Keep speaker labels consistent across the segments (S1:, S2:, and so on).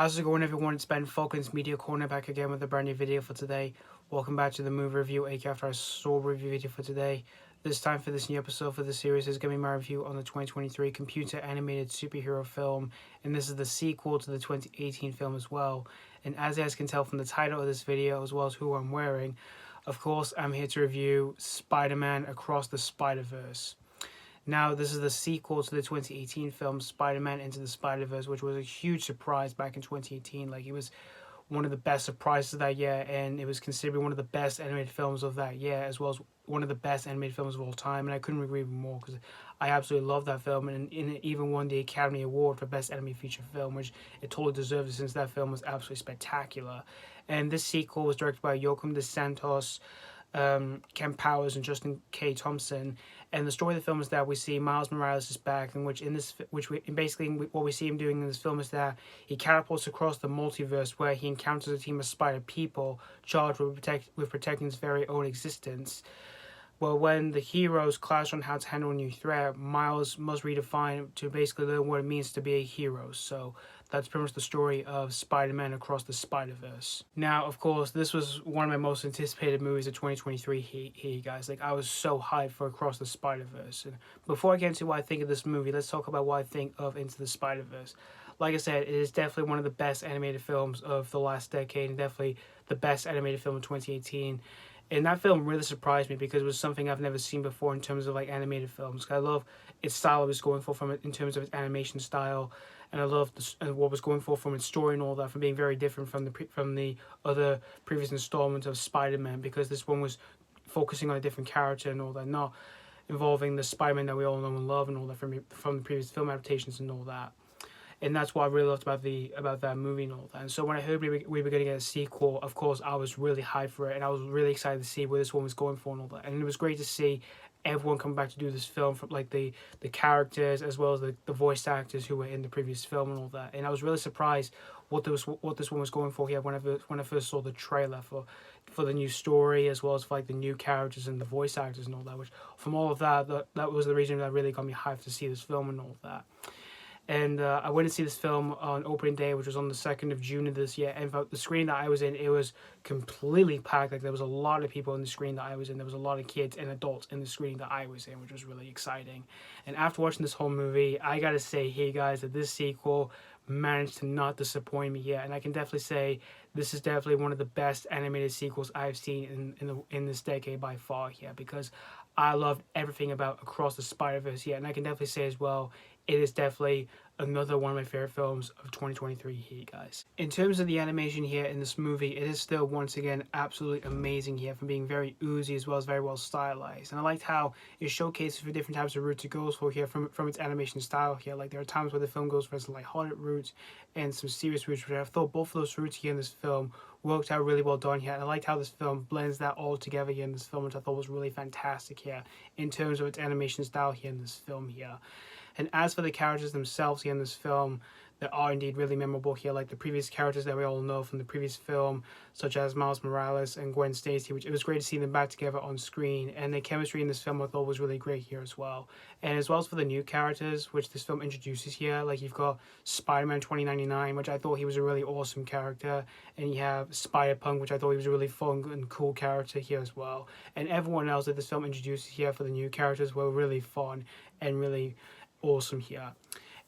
S1: How's it going, everyone? It's Ben Falcon's Media Corner back again with a brand new video for today. Welcome back to the movie review, aka after our Saw review video for today. This time for this new episode for the series is going to be my review on the 2023 computer animated superhero film, and this is the sequel to the 2018 film as well. And as you guys can tell from the title of this video, as well as who I'm wearing, of course, I'm here to review Spider-Man Across the Spider-Verse. Now, this is the sequel to the 2018 film Spider-Man Into the Spider-Verse, which was a huge surprise back in 2018. Like, it was one of the best surprises of that year, and it was considered one of the best animated films of that year, as well as one of the best animated films of all time. And I couldn't agree more, because I absolutely love that film, and it even won the Academy Award for Best Animated Feature Film, which it totally deserved it, since that film was absolutely spectacular. And this sequel was directed by Joaquim Santos, Kemp and Justin K. Thompson. And the story of the film is that we see Miles Morales is back, in which what we see him doing in this film is that he catapults across the multiverse, where he encounters a team of spider people charged with protecting his very own existence. Well, when the heroes clash on how to handle a new threat, Miles must redefine to basically learn what it means to be a hero. So that's pretty much the story of Spider-Man Across the Spider-Verse. Now, of course, this was one of my most anticipated movies of 2023 here, guys. Like, I was so hyped for Across the Spider-Verse. And before I get into what I think of this movie, let's talk about what I think of Into the Spider-Verse. Like I said, it is definitely one of the best animated films of the last decade, and definitely the best animated film of 2018. And that film really surprised me, because it was something I've never seen before in terms of like animated films. I love its style it was going for from it in terms of its animation style, and I love what was going for from its story and all that, from being very different from the other previous installments of Spider-Man, because this one was focusing on a different character and all that, not involving the Spider-Man that we all know and love and all that from the previous film adaptations and all that. And that's what I really loved about that movie and all that. And so when I heard we were going to get a sequel, of course, I was really hyped for it. And I was really excited to see where this one was going for and all that. And it was great to see everyone come back to do this film, from like the characters as well as the voice actors who were in the previous film and all that. And I was really surprised what this one was going for here when I first saw the trailer for the new story, as well as for like the new characters and the voice actors and all that. Which from all of that was the reason that really got me hyped to see this film and all that. And I went to see this film on opening day, which was on the 2nd of June of this year. And the screen that I was in, it was completely packed. Like, there was a lot of people in the screen that I was in. There was a lot of kids and adults in the screen that I was in, which was really exciting. And after watching this whole movie, I gotta say, hey guys, that this sequel managed to not disappoint me yet. And I can definitely say this is definitely one of the best animated sequels I've seen in this decade by far here, because I loved everything about Across the Spider-Verse here. And I can definitely say as well, it is definitely another one of my favorite films of 2023 here, guys. In terms of the animation here in this movie, it is still, once again, absolutely amazing here, from being very oozy as well as very well stylized. And I liked how it showcases for different types of routes it goes for here from its animation style here. Like, there are times where the film goes for some lighthearted routes and some serious routes, which I thought both of those routes here in this film worked out really well done here. And I liked how this film blends that all together here in this film, which I thought was really fantastic here in terms of its animation style here in this film here. And as for the characters themselves here in this film, they are indeed really memorable here, like the previous characters that we all know from the previous film, such as Miles Morales and Gwen Stacy, which it was great to see them back together on screen. And the chemistry in this film I thought was really great here as well. And as well as for the new characters, which this film introduces here, like you've got Spider-Man 2099, which I thought he was a really awesome character. And you have Spider-Punk, which I thought he was a really fun and cool character here as well. And everyone else that this film introduces here for the new characters were really fun and really awesome here.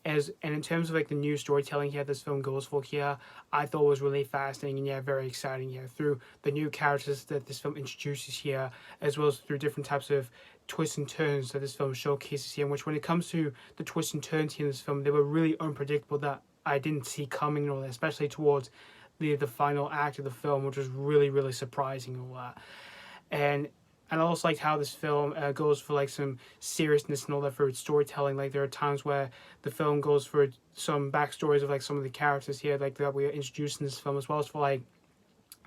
S1: And in terms of like the new storytelling here this film goes for here, I thought it was really fascinating and very exciting here, through the new characters that this film introduces here, as well as through different types of twists and turns that this film showcases here. Which, when it comes to the twists and turns here in this film, they were really unpredictable, that I didn't see coming and all that, especially towards the final act of the film, which was really surprising and all that. And I also liked how this film goes for like some seriousness and all that for its storytelling. Like, there are times where the film goes for some backstories of like some of the characters here, like that we are introduced in this film, as well as for like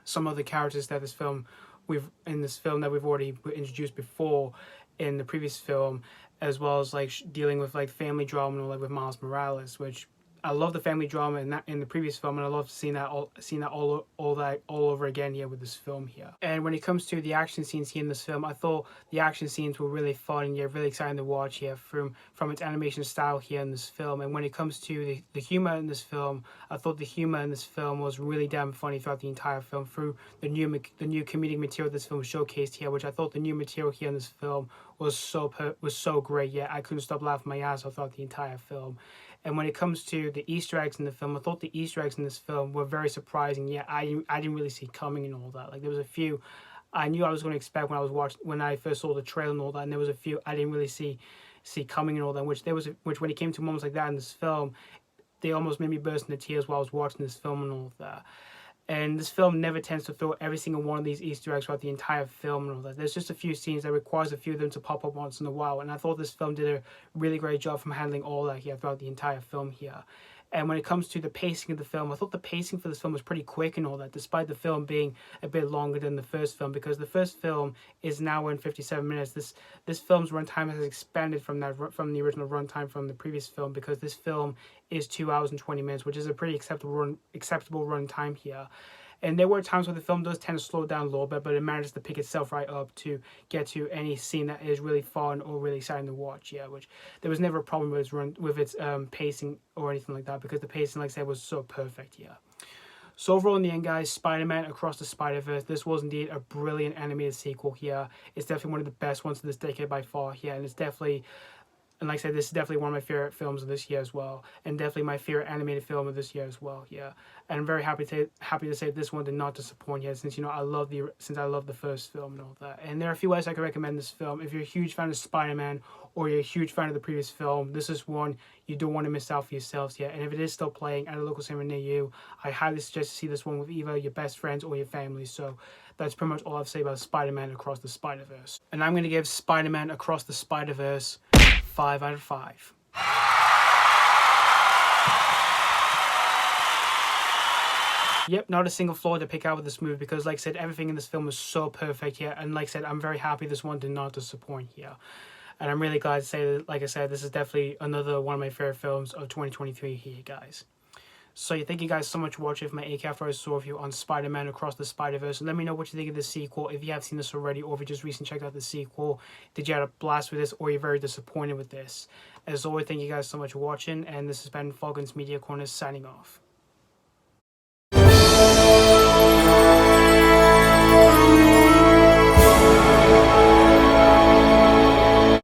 S1: some of the characters that we've already introduced before in the previous film, as well as like dealing with like family drama and all that with Miles Morales, which I love the family drama in the previous film, and I love seeing that all over again here with this film here. And when it comes to the action scenes here in this film, I thought the action scenes were really fun and really exciting to watch here from its animation style here in this film. And when it comes to the humor in this film, I thought the humor in this film was really damn funny throughout the entire film, through the new comedic material this film showcased here, which I thought the new material here in this film was so great. Yeah, I couldn't stop laughing my ass off throughout the entire film. And when it comes to the Easter eggs in the film, I thought the Easter eggs in this film were very surprising. Yeah, I didn't really see coming and all that. Like, there was a few I knew I was going to expect when I first saw the trailer and all that, and there was a few I didn't really see coming and all that. Which when it came to moments like that in this film, they almost made me burst into tears while I was watching this film and all of that. And this film never tends to throw every single one of these Easter eggs throughout the entire film and all that. There's just a few scenes that requires a few of them to pop up once in a while. And I thought this film did a really great job from handling all that here throughout the entire film here. And when it comes to the pacing of the film, I thought the pacing for this film was pretty quick and all that, despite the film being a bit longer than the first film, because the first film is an hour and 57 minutes. This film's runtime has expanded from the original runtime from the previous film, because this film is 2 hours and 20 minutes, which is a pretty acceptable runtime here. And there were times where the film does tend to slow down a little bit, but it manages to pick itself right up to get to any scene that is really fun or really exciting to watch. Yeah, which there was never a problem with its pacing or anything like that, because the pacing, like I said, was so perfect. Yeah. So overall, in the end, guys, Spider-Man Across the Spider-Verse, this was indeed a brilliant animated sequel here. It's definitely one of the best ones of this decade by far here, and it's definitely. And like I said, this is definitely one of my favorite films of this year as well, and definitely my favorite animated film of this year as well. Yeah, and I'm very happy to say this one did not disappoint yet, since I love the first film and all that. And there are a few ways I could recommend this film. If you're a huge fan of Spider-Man, or you're a huge fan of the previous film, this is one you don't want to miss out for yourselves. Yeah, and if it is still playing at a local cinema near you, I highly suggest to see this one with either your best friends or your family. So that's pretty much all I have to say about Spider-Man Across the Spider-Verse. And I'm going to give Spider-Man Across the Spider-Verse 5 out of 5. Yep, not a single flaw to pick out with this movie, because like I said, everything in this film was so perfect here. And like I said, I'm very happy this one did not disappoint here. And I'm really glad to say that, like I said, this is definitely another one of my favorite films of 2023 here, guys. So yeah, thank you guys so much for watching my AK After I Saw review on Spider-Man Across the Spider-Verse. And let me know what you think of the sequel, if you have seen this already, or if you just recently checked out the sequel. Did you have a blast with this, or you're very disappointed with this? As always, thank you guys so much for watching, and this has been Falcon's Media Corner signing off.